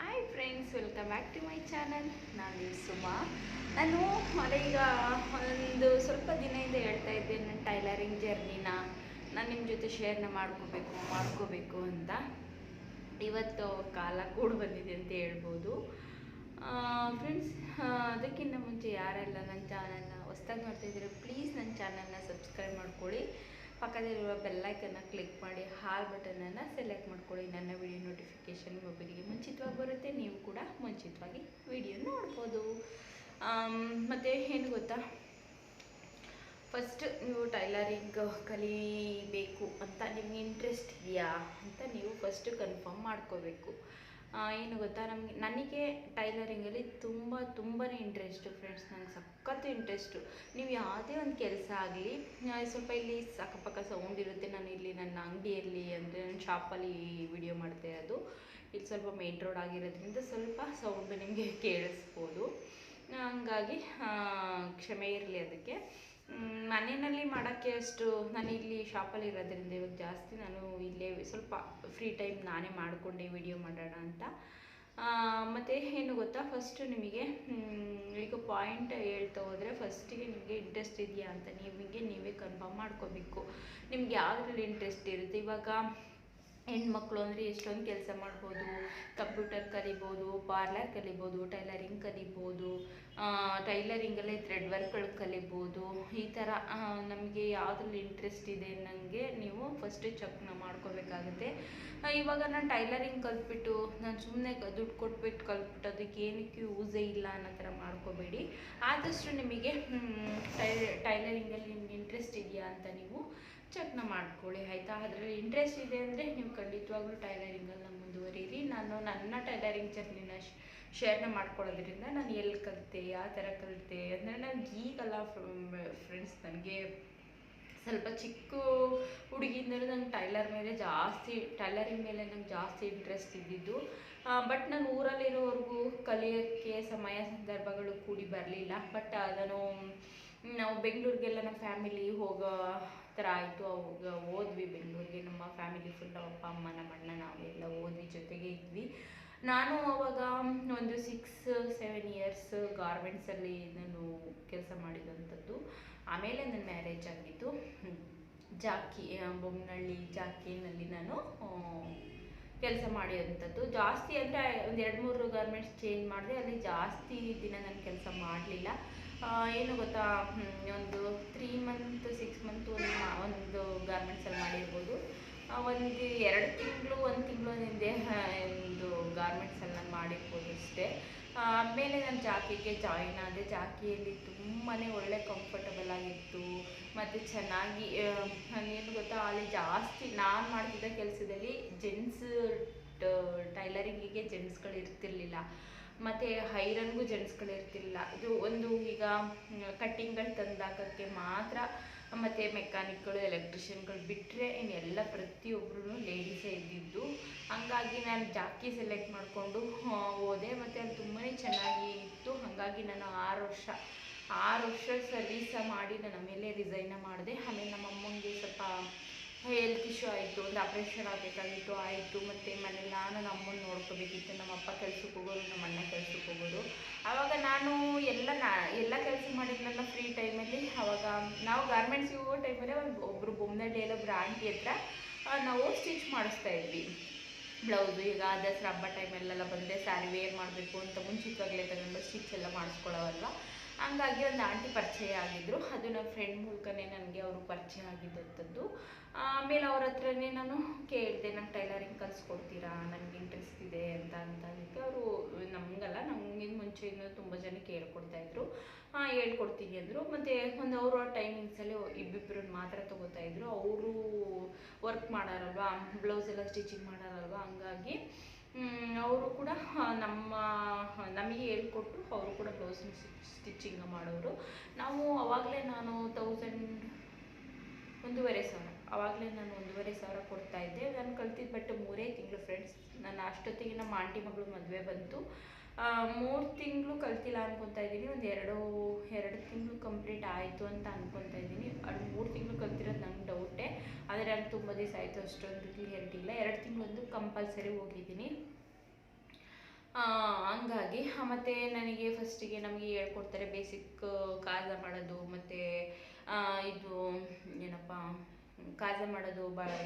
Hi friends, welcome back to my channel. ನಾನು ಸುಮಾ. ನಾನು ಈಗ ಒಂದು ಸ್ವಲ್ಪ ದಿನದಿಂದ ಹೇಳ್ತಾ ಇದ್ದೆ ನನ್ನ ಟೈಲರಿಂಗ್ ಜರ್ನಿನ ನಾನು ನಿಮ್ಮ ಜೊತೆ ಶೇರ್ನ ಮಾಡ್ಕೋಬೇಕು ಅಂತ. ಇವತ್ತು ಕಾಲ ಕೂಡ ಬಂದಿದೆ ಅಂತ ಹೇಳ್ಬೋದು. ಫ್ರೆಂಡ್ಸ್, ಅದಕ್ಕಿಂತ ಮುಂಚೆ ಯಾರೆಲ್ಲ ನನ್ನ ಚಾನಲ್ನ ಹೊಸ್ದಾಗಿ ಮಾಡ್ತಾಯಿದ್ದೀರೋ ಪ್ಲೀಸ್ ನನ್ನ ಚಾನಲ್ನ ಸಬ್ಸ್ಕ್ರೈಬ್ ಮಾಡ್ಕೊಳ್ಳಿ. ಪಕ್ಕದಲ್ಲಿರುವ ಬೆಲ್ಲೈಕನ್ನು ಕ್ಲಿಕ್ ಮಾಡಿ ಹಾಲ್ ಬಟನನ್ನು ಸೆಲೆಕ್ಟ್ ಮಾಡ್ಕೊಳ್ಳಿ. ನನ್ನ ವಿಡಿಯೋ ನೋಟಿಫಿಕೇಷನ್ ಮೊಬೈಲಿಗೆ ಮುಂಚಿತವಾಗಿ ಬರುತ್ತೆ, ನೀವು ಕೂಡ ಮುಂಚಿತವಾಗಿ ವಿಡಿಯೋ ನೋಡ್ಬೋದು. ಮತ್ತು ಏನು ಗೊತ್ತಾ, ಫಸ್ಟ್ ನೀವು ಟೈಲರಿಂಗ್ ಕಲಿಬೇಕು ಅಂತ ನಿಮ್ಗೆ ಇಂಟ್ರೆಸ್ಟ್ ಇದೆಯಾ ಅಂತ ನೀವು ಫಸ್ಟ್ ಕನ್ಫರ್ಮ್ ಮಾಡ್ಕೋಬೇಕು. ಏನು ಗೊತ್ತಾ, ನನಗೆ ಟೈಲರಿಂಗಲ್ಲಿ ತುಂಬಾ ಇಂಟ್ರೆಸ್ಟು ಫ್ರೆಂಡ್ಸ್. ನನಗೆ ಸಖತ್ತು ಇಂಟ್ರೆಸ್ಟು. ನೀವು ಯಾವುದೇ ಒಂದು ಕೆಲಸ ಆಗಲಿ, ಸ್ವಲ್ಪ ಇಲ್ಲಿ ಅಕ್ಕಪಕ್ಕ ಸೌಂಡ್ ಇರುತ್ತೆ. ನಾನು ಇಲ್ಲಿ ನನ್ನ ಅಂಗಡಿಯಲ್ಲಿ ಅಂದರೆ ನನ್ನ ಶಾಪಲ್ಲಿ ವಿಡಿಯೋ ಮಾಡ್ತಾ ಇರೋದು. ಇಲ್ಲಿ ಸ್ವಲ್ಪ ಮೇನ್ ರೋಡ್ ಆಗಿರೋದ್ರಿಂದ ಸ್ವಲ್ಪ ಸೌಂಡು ನಿಮಗೆ ಕೇಳಿಸ್ಬೋದು. ಹಂಗಾಗಿ ಕ್ಷಮೆ ಇರಲಿ ಅದಕ್ಕೆ. ಮನೆಯಲ್ಲಿ ಮಾಡೋಕ್ಕೆ ಅಷ್ಟು ನಾನು ಇಲ್ಲಿ ಶಾಪಲ್ಲಿ ಇರೋದ್ರಿಂದ ಇವಾಗ ಜಾಸ್ತಿ ನಾನು ಇಲ್ಲೇ ಸ್ವಲ್ಪ ಫ್ರೀ ಟೈಮ್ ನಾನೇ ಮಾಡಿಕೊಂಡೆ ವಿಡಿಯೋ ಮಾಡೋಣ ಅಂತ. ಮತ್ತು ಏನು ಗೊತ್ತಾ, ಫಸ್ಟು ನಿಮಗೆ ಈಗ ಪಾಯಿಂಟ್ ಹೇಳ್ತಾ ಹೋದರೆ, ಫಸ್ಟಿಗೆ ನಿಮಗೆ ಇಂಟ್ರೆಸ್ಟ್ ಇದೆಯಾ ಅಂತ ನೀವೇ ಕನ್ಫರ್ಮ್ ಮಾಡ್ಕೋಬೇಕು. ನಿಮ್ಗೆ ಯಾವುದ್ರಲ್ಲಿ ಇಂಟ್ರೆಸ್ಟ್ ಇರುತ್ತೆ. ಇವಾಗ ಹೆಣ್ಮಕ್ಳು ಅಂದರೆ ಎಷ್ಟೊಂದು ಕೆಲಸ ಮಾಡ್ಬೋದು. ಕಂಪ್ಯೂಟರ್ ಕಲಿಬೋದು, ಪಾರ್ಲರ್ ಕಲಿಬೋದು, ಟೈಲರಿಂಗ್ ಕಲಿಬೋದು, ಟೈಲರಿಂಗಲ್ಲೇ ಥ್ರೆಡ್ ವರ್ಕ್ಗಳು ಕಲಿಬೋದು. ಈ ಥರ ನಮಗೆ ಯಾವುದ್ರಲ್ಲಿ ಇಂಟ್ರೆಸ್ಟ್ ಇದೆ ನನಗೆ ನೀವು ಫಸ್ಟು ಚೆಕ್ನ ಮಾಡ್ಕೋಬೇಕಾಗುತ್ತೆ. ಇವಾಗ ನಾನು ಟೈಲರಿಂಗ್ ಕಲ್ತ್ಬಿಟ್ಟು ನಾನು ಸುಮ್ಮನೆ ದುಡ್ಡು ಕೊಟ್ಬಿಟ್ಟು ಕಲ್ತ್ಬಿಟ್ಟು ಅದಕ್ಕೆ ಏನಕ್ಕೆ ಯೂಸೇ ಇಲ್ಲ ಅನ್ನೋ ಥರ ಮಾಡ್ಕೋಬೇಡಿ. ಆದಷ್ಟು ನಿಮಗೆ ಟೈಲರಿಂಗಲ್ಲಿ ನಿಮ್ಗೆ ಇಂಟ್ರೆಸ್ಟ್ ಇದೆಯಾ ಅಂತ ನೀವು ಚೆಕ್ನ ಮಾಡ್ಕೊಳ್ಳಿ, ಆಯಿತಾ. ಅದರಲ್ಲಿ ಇಂಟ್ರೆಸ್ಟ್ ಇದೆ ಅಂದರೆ ನೀವು ಖಂಡಿತವಾಗ್ಲೂ ಟೈಲರಿಂಗಲ್ಲಿ ಮುಂದುವರೀರಿ. ನಾನು ನನ್ನ ಟೈಲರಿಂಗ್ ಜರ್ನಿನ ಶೇರ್ನ ಮಾಡ್ಕೊಳ್ಳೋದ್ರಿಂದ ನಾನು ಎಲ್ಲಿ ಕಲಿತೆ, ಯಾವ ಥರ ಕಲಿತೆ ಅಂದರೆ ನಾನು ಈಗಲ್ಲ ಫ್ರೆಂಡ್ಸ್, ನನಗೆ ಸ್ವಲ್ಪ ಚಿಕ್ಕ ಹುಡುಗಿಯಿಂದಲೂ ನಂಗೆ ಟೈಲರಿಂಗ್ ಮೇಲೆ ನಂಗೆ ಜಾಸ್ತಿ ಇಂಟ್ರೆಸ್ಟ್ ಇದ್ದಿದ್ದು. ಬಟ್ ನಾನು ಊರಲ್ಲಿರೋವರೆಗೂ ಕಲಿಯೋಕ್ಕೆ ಸಮಯ ಸಂದರ್ಭಗಳು ಕೂಡಿ ಬರಲಿಲ್ಲ. ಬಟ್ ನಾವು ಬೆಂಗಳೂರಿಗೆಲ್ಲ ನಮ್ಮ ಫ್ಯಾಮಿಲಿ ಹೋಗೋ ಥರ ಆಯಿತು. ಅವಾಗ ಹೋದ್ವಿ ಬೆಂಗಳೂರಿಗೆ, ನಮ್ಮ ಫ್ಯಾಮಿಲಿ ಫುಲ್, ನಮ್ಮ ಅಪ್ಪ ಅಮ್ಮ ನಮ್ಮ ಅಣ್ಣ ನಾವೆಲ್ಲ ಹೋದ್ವಿ, ಜೊತೆಗೆ ಇದ್ವಿ. ನಾನು ಅವಾಗ ಒಂದು 6-7 ಇಯರ್ಸ್ ಗಾರ್ಮೆಂಟ್ಸಲ್ಲಿ ನಾನು ಕೆಲಸ ಮಾಡಿದಂಥದ್ದು. ಆಮೇಲೆ ನನ್ನ ಮ್ಯಾರೇಜ್ ಆಗಿತ್ತು. ಬೊಮ್ಮನಹಳ್ಳಿ ಜಾಕಿನಲ್ಲಿ ನಾನು ಕೆಲಸ ಮಾಡಿದಂಥದ್ದು. ಜಾಸ್ತಿ ಅಂದರೆ ಒಂದು 2-3 ಗಾರ್ಮೆಂಟ್ಸ್ ಚೇಂಜ್ ಮಾಡಿದೆ. ಅಲ್ಲಿ ಜಾಸ್ತಿ ದಿನ ನಾನು ಕೆಲಸ ಮಾಡಲಿಲ್ಲ. ಏನು ಗೊತ್ತಾ, ಒಂದು 3 ಮಂತ್ 6 ಮಂತ್ ಒಂದು ಗಾರ್ಮೆಂಟ್ಸಲ್ಲಿ ಮಾಡಿರ್ಬೋದು. ಒಂದು 2 ತಿಂಗಳು 1 ತಿಂಗಳು ಹಿಂದೆ ಒಂದು ಗಾರ್ಮೆಂಟ್ಸಲ್ಲಿ ನಾನು ಮಾಡಿರ್ಬೋದು ಅಷ್ಟೇ. ಆಮೇಲೆ ನಾನು ಜಾಕಿಗೆ ಜಾಯಿನ್ ಆದೆ. ಜಾಕಿಯಲ್ಲಿ ತುಂಬಾ ಒಳ್ಳೆ ಕಂಫರ್ಟಬಲ್ ಆಗಿತ್ತು ಮತ್ತು ಚೆನ್ನಾಗಿ. ಏನು ಗೊತ್ತಾ, ಅಲ್ಲಿ ಜಾಸ್ತಿ ನಾನು ಮಾಡ್ತಿದ್ದ ಕೆಲಸದಲ್ಲಿ ಟೈಲರಿಂಗಿಗೆ ಜೆಂಟ್ಸ್ಗಳು ಇರ್ತಿರ್ಲಿಲ್ಲ, ಮತ್ತು ಐರನ್ಗೂ ಜೆಂಟ್ಸ್ಗಳು ಇರ್ತಿರ್ಲಿಲ್ಲ. ಇದು ಒಂದು ಈಗ ಕಟ್ಟಿಂಗ್ಗಳು ತಂದಾಕೋಕ್ಕೆ ಮಾತ್ರ, ಮತ್ತು ಮೆಕ್ಯಾನಿಕ್ಗಳು ಎಲೆಕ್ಟ್ರಿಷಿಯನ್ಗಳು ಬಿಟ್ಟರೆ ಇನ್ನೆಲ್ಲ ಪ್ರತಿಯೊಬ್ಬರೂ ಲೇಡೀಸೇ ಇದ್ದಿದ್ದು. ಹಾಗಾಗಿ ನಾನು ಜಾಕಿ ಸೆಲೆಕ್ಟ್ ಮಾಡಿಕೊಂಡು ಹೋದೆ, ಮತ್ತು ಅದು ತುಂಬಾ ಚೆನ್ನಾಗಿ ಇತ್ತು. ಹಾಗಾಗಿ ನಾನು 6 ವರ್ಷ ಸರ್ವೀಸ ಮಾಡಿ ನಾನು ಆಮೇಲೆ ರಿಸೈನ ಮಾಡಿದೆ. ಆಮೇಲೆ ನಮ್ಮ ಅಮ್ಮಂಗೆ ಸ್ವಲ್ಪ ಹೆಲ್ತ್ ಇಶ್ಯೂ ಆಯಿತು, ಒಂದು ಆಪ್ರೇಷನ್ ಆಗಬೇಕಾಗಿತ್ತು, ಆಯಿತು. ಮತ್ತು ಮನೇಲಿ ನಾನು ನಮ್ಮ ಅಮ್ಮನ ನೋಡ್ಕೋಬೇಕಿತ್ತು. ನಮ್ಮ ಅಪ್ಪ ಕೆಲ್ಸಕ್ಕೆ ಹೋಗೋರು, ನಮ್ಮ ಅಣ್ಣ ಕೆಲ್ಸಕ್ಕೆ ಹೋಗೋರು. ಆವಾಗ ನಾನು ಎಲ್ಲ ಕೆಲಸ ಮಾಡಿದ್ನಲ್ಲ ಫ್ರೀ ಟೈಮಲ್ಲಿ. ಆವಾಗ ನಾವು ಗಾರ್ಮೆಂಟ್ಸಿಗೆ ಹೋಗೋ ಟೈಮಲ್ಲೇ ಒಬ್ಬರು ಬೊಮ್ಮನಹಳ್ಳಿಯಲ್ಲಿ ಒಬ್ಬರು ಆಂಟಿ ಹತ್ರ ನಾವು ಸ್ಟಿಚ್ ಮಾಡಿಸ್ತಾಯಿದ್ವಿ ಬ್ಲೌಸು. ಈಗ ದಸರಾ ಹಬ್ಬ ಟೈಮಲ್ಲೆಲ್ಲ ಬಂದರೆ ಸ್ಯಾರಿ ವೇರ್ ಮಾಡಬೇಕು ಅಂತ ಮುಂಚಿತವಾಗಲೇ ತಗೊಂಡು ಸ್ಟಿಚ್ ಎಲ್ಲ ಮಾಡಿಸ್ಕೊಳ್ಳೋವಲ್ವ. ಹಂಗಾಗಿ ಒಂದು ಆಂಟಿ ಪರಿಚಯ ಆಗಿದ್ದರು. ಅದು ನನ್ನ ಫ್ರೆಂಡ್ ಮೂಲಕನೇ ನನಗೆ ಅವರು ಪರಿಚಯ ಆಗಿದ್ದಂಥದ್ದು. ಆಮೇಲೆ ಅವ್ರ ಹತ್ರನೇ ನಾನು ಕೇಳಿದೆ, ನಂಗೆ ಟೈಲರಿಂಗ್ ಕಲಿಸ್ಕೊಡ್ತೀರಾ, ನನಗೆ ಇಂಟ್ರೆಸ್ಟ್ ಇದೆ ಅಂತ ಅದಕ್ಕೆ ಅವರು ನಮಗಿಂತ ಮುಂಚೆ ಇನ್ನೂ ತುಂಬ ಜನಕ್ಕೆ ಹೇಳ್ಕೊಡ್ತಾಯಿದ್ರು. ಹೇಳ್ಕೊಡ್ತೀನಿ ಅಂದರು. ಮತ್ತು ಒಂದು ಅವರ ಟೈಮಿಂಗ್ಸಲ್ಲಿ ಇಬ್ಬಿಬ್ಬರನ್ನ ಮಾತ್ರ ತೊಗೋತಾಯಿದ್ರು. ಅವರು ವರ್ಕ್ ಮಾಡೋರಲ್ವ, ಬ್ಲೌಸ್ ಎಲ್ಲ ಸ್ಟಿಚಿಂಗ್ ಮಾಡೋರಲ್ವ. ಹಂಗಾಗಿ ಅವರು ಕೂಡ ನಮಗೆ ಹೇಳ್ಕೊಟ್ಟು ಅವರು ಕೂಡ ಬ್ಲೌಸ್ ಸ್ಟಿಚಿಂಗ್ ಮಾಡೋರು. ನಾನು 1,500 ಆವಾಗಲೇ ನಾನು 1,500 ಕೊಡ್ತಾಯಿದ್ದೆ. ನಾನು ಕಲ್ತಿದ್ದು ಬಟ್ 3 ತಿಂಗಳು ಫ್ರೆಂಡ್ಸ್. ನಾನು ಅಷ್ಟೊತ್ತಿಗೆ ನಮ್ಮ ಆಂಟಿ ಮಗಳು ಮದುವೆ ಬಂತು. 3 ತಿಂಗಳು ಕಲ್ತಿಲ್ಲ ಅನ್ಕೊತಾ ಇದ್ದೀನಿ. ಒಂದು 2 ತಿಂಗಳು ಕಂಪ್ಲೀಟ್ ಆಯಿತು ಅಂತ ಅನ್ಕೊತಾ ಇದ್ದೀನಿ. ಅದು 3 ತಿಂಗಳು ಕಲ್ತಿರೋದು ನಂಗೆ ಡೌಟೇ. ಆದರೆ ನಾನು ತುಂಬ ದಿವಸ ಆಯಿತು, ಅಷ್ಟೊಂದು ಕ್ಲಿಯರಿಟಿ ಇಲ್ಲ. 2 ತಿಂಗಳೊಂದು ಕಂಪಲ್ಸರಿ ಹೋಗಿದ್ದೀನಿ. ಹಂಗಾಗಿ ಮತ್ತು ನನಗೆ ಫಸ್ಟಿಗೆ ನಮಗೆ ಹೇಳ್ಕೊಡ್ತಾರೆ ಬೇಸಿಕ್ ಕಾಜ ಮಾಡೋದು, ಮತ್ತು ಇದು ಏನಪ್ಪ ಕಾಜ ಮಾಡೋದು,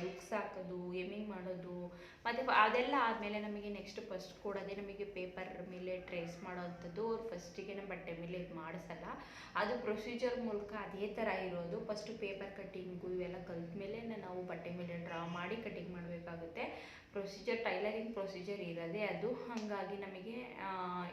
ಉಕ್ಸ್ ಹಾಕೋದು, ಎಮ್ಮಿಂಗ್ ಮಾಡೋದು, ಮತ್ತು ಅದೆಲ್ಲ ಆದಮೇಲೆ ನಮಗೆ ನೆಕ್ಸ್ಟ್ ಫಸ್ಟ್ ಕೊಡೋದೇ ನಮಗೆ ಪೇಪರ್ ಮೇಲೆ ಟ್ರೇಸ್ ಮಾಡೋವಂಥದ್ದು. ಅವ್ರು ಫಸ್ಟಿಗೆ ನಮ್ಮ ಬಟ್ಟೆ ಮೇಲೆ ಇದು ಮಾಡಿಸಲ್ಲ, ಅದು ಪ್ರೊಸೀಜರ್ ಮೂಲಕ ಅದೇ ಥರ ಇರೋದು. ಫಸ್ಟು ಪೇಪರ್ ಕಟ್ಟಿಂಗು ಇವೆಲ್ಲ ಕಲ್ತ ಮೇಲೆ ನಾವು ಬಟ್ಟೆ ಮೇಲೆ ಡ್ರಾ ಮಾಡಿ ಕಟ್ಟಿಂಗ್ ಮಾಡಬೇಕಾಗುತ್ತೆ. ಪ್ರೊಸೀಜರ್ ಟೈಲರಿಂಗ್ ಪ್ರೊಸೀಜರ್ ಇರೋದೇ ಅದು. ಹಾಗಾಗಿ ನಮಗೆ